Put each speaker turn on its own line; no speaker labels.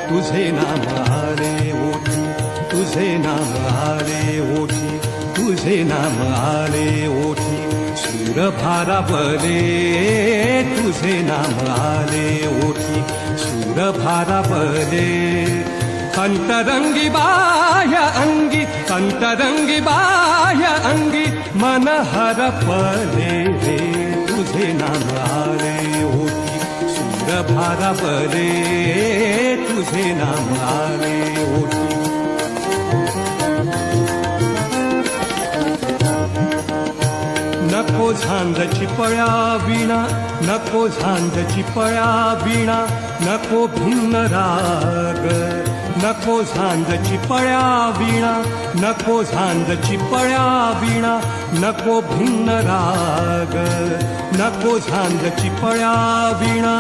तुझे नाम आले ओठी, तुझे नाम आले ओठी, तुझे नाम आले ओठी, सूर भारावले तुझे नाम आले ओठी, सूर भारावले अंतरंगी बाह्य अंगी, अंतरंगी बाह्य अंगी, मन हरपले रे तुझे नाम आले ओठी, सूर भारावले तुझे नाम आले ओठी. नको झांजची पळ्या विणा, नको झांजची पळ्या विणा, नको भिन्न राग, नको झांजची पळ्या विणा, नको झांजची पळ्या विणा, नको भिन्न राग, नको झांजची पळ्या विणा.